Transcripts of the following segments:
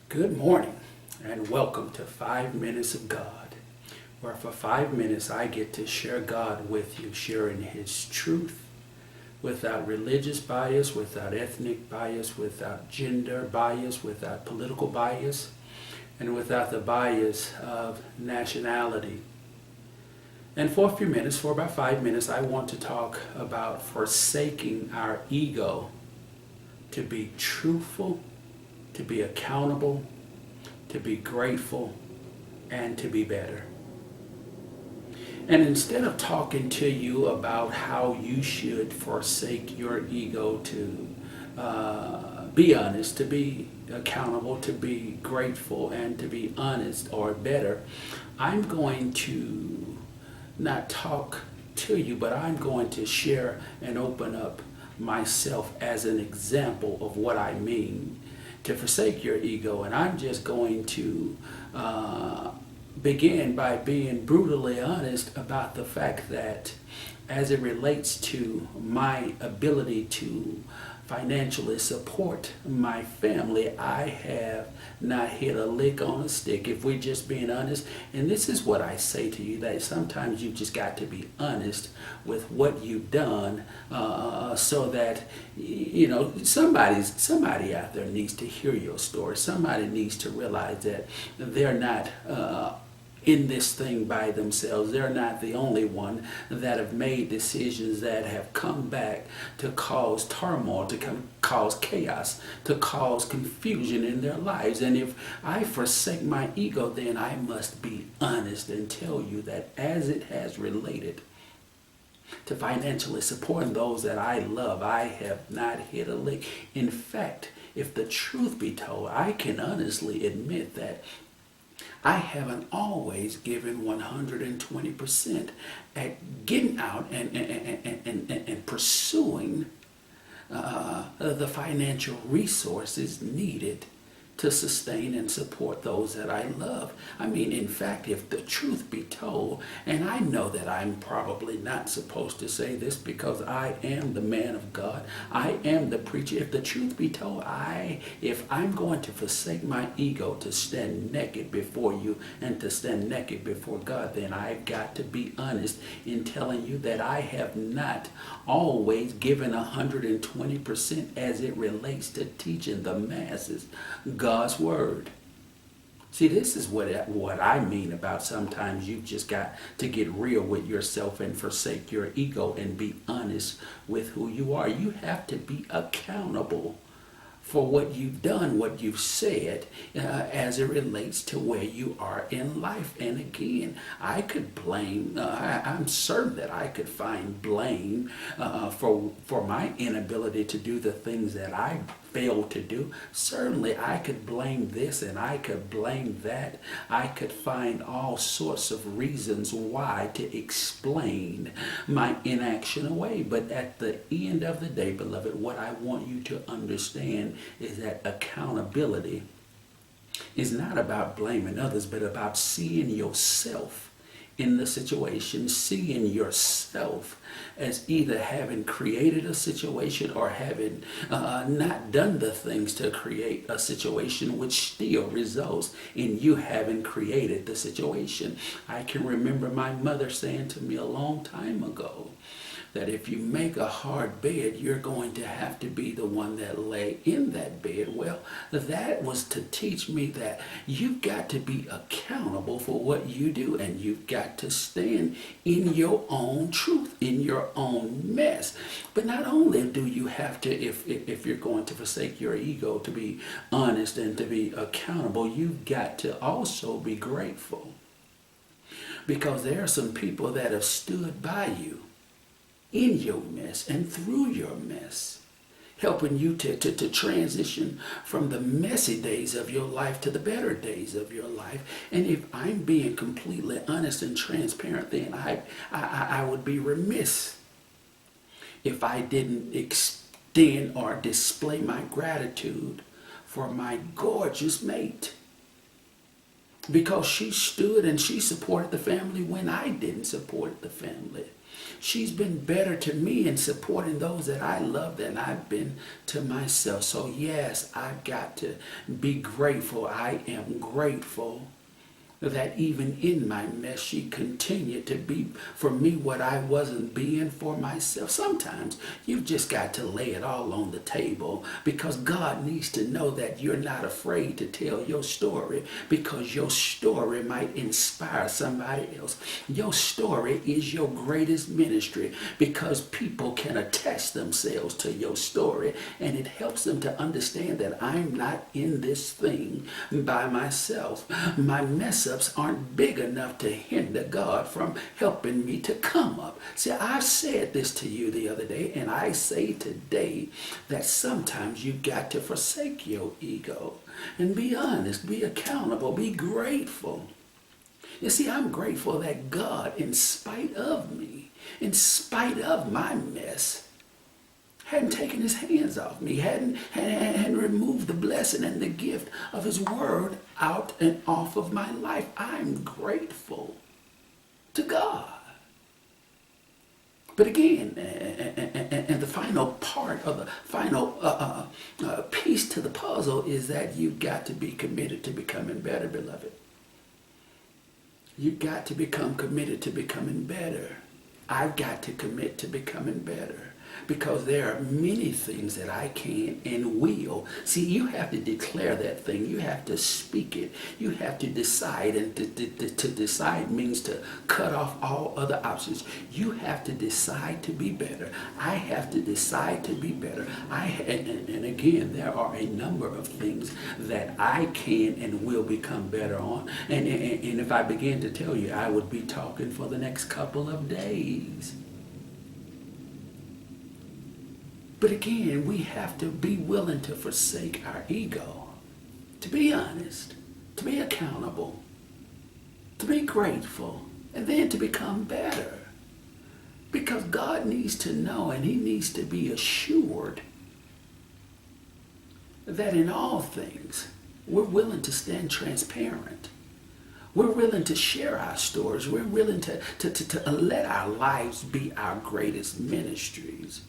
Good morning and welcome to 5 Minutes of God, where for 5 minutes I get to share God with you, sharing His truth without religious bias, without ethnic bias, without gender bias, without political bias, and without the bias of nationality. And for a few minutes, for about 5 minutes, I want to talk about forsaking our ego to be truthful, to be accountable, to be grateful, and to be better. And instead of talking to you about how you should forsake your ego to be honest, to be accountable, to be grateful, and to be honest or better, I'm going to not talk to you, but I'm going to share and open up myself as an example of what I mean to forsake your ego. And I'm just going to begin by being brutally honest about the fact that as it relates to my ability to financially support my family, I have not hit a lick on a stick, if we're just being honest. And this is what I say to you, that sometimes you just got to be honest with what you've done, so that somebody out there needs to hear your story. Somebody needs to realize that they're not in this thing by themselves. They're not the only one that have made decisions that have come back to cause turmoil, to cause chaos, to cause confusion in their lives. And if I forsake my ego, then I must be honest and tell you that as it has related to financially supporting those that I love, I have not hit a lick. In fact, if the truth be told, I can honestly admit that I haven't always given 120% at getting out and pursuing the financial resources needed to sustain and support those that I love. I mean, in fact, if the truth be told, and I know that I'm probably not supposed to say this because I am the man of God, I am the preacher. If the truth be told, if I'm going to forsake my ego to stand naked before you and to stand naked before God, then I've got to be honest in telling you that I have not always given 120% as it relates to teaching the masses God's word. See, this is what I mean about sometimes you've just got to get real with yourself and forsake your ego and be honest with who you are. You have to be accountable for what you've done, what you've said, as it relates to where you are in life. And again, I could blame, I'm certain that I could find blame for my inability to do the things that I failed to do. Certainly I could blame this and I could blame that. I could find all sorts of reasons why to explain my inaction away. But at the end of the day, beloved, what I want you to understand is that accountability is not about blaming others, but about seeing yourself in the situation, seeing yourself as either having created a situation or having not done the things to create a situation, which still results in you having created the situation. I can remember my mother saying to me a long time ago that if you make a hard bed, you're going to have to be the one that lay in that bed. Well, that was to teach me that you've got to be accountable for what you do, and you've got to stand in your own truth, in your own mess. But not only do you have to, if you're going to forsake your ego, to be honest and to be accountable, you've got to also be grateful. Because there are some people that have stood by you in your mess and through your mess, helping you to transition from the messy days of your life to the better days of your life. And if I'm being completely honest and transparent, then I would be remiss if I didn't extend or display my gratitude for my gorgeous mate. because she stood and she supported the family when I didn't support the family. She's been better to me in supporting those that I love than I've been to myself. So yes, I've got to be grateful. I am grateful that even in my mess, she continued to be for me what I wasn't being for myself. Sometimes you've just got to lay it all on the table, because God needs to know that you're not afraid to tell your story, because your story might inspire somebody else. Your story is your greatest ministry, because people can attach themselves to your story, and it helps them to understand that I'm not in this thing by myself. My mess ups aren't big enough to hinder God from helping me to come up. See, I said this to you the other day, and I say today that sometimes you got to forsake your ego and be honest, be accountable, be grateful. You see, I'm grateful that God, in spite of me, in spite of my mess, hadn't taken his hands off me, hadn't removed the blessing and the gift of his word out and off of my life. I'm grateful to God. But again, and the final part of the final piece to the puzzle is that you've got to be committed to becoming better, beloved. You've got to become committed to becoming better. I've got to commit to becoming better, because there are many things that I can and will. See, you have to declare that thing. You have to speak it. You have to decide, and to decide means to cut off all other options. You have to decide to be better. I have to decide to be better. And again, there are a number of things that I can and will become better on. And if I began to tell you, I would be talking for the next couple of days. But again, we have to be willing to forsake our ego, to be honest, to be accountable, to be grateful, and then to become better. Because God needs to know, and he needs to be assured that in all things, we're willing to stand transparent. We're willing to share our stories. We're willing to let our lives be our greatest ministries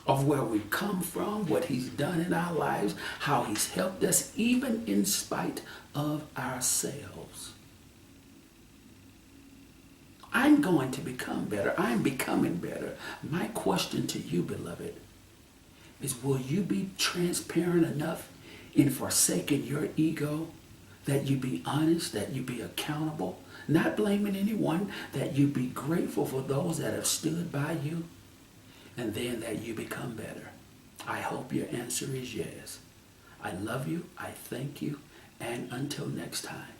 of where we come from, what he's done in our lives, how he's helped us, even in spite of ourselves. I'm going to become better. I'm becoming better. My question to you, beloved, is will you be transparent enough in forsaking your ego, that you be honest, that you be accountable, not blaming anyone, that you be grateful for those that have stood by you, and then that you become better? I hope your answer is yes. I love you. I thank you. And until next time,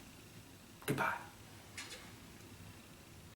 goodbye.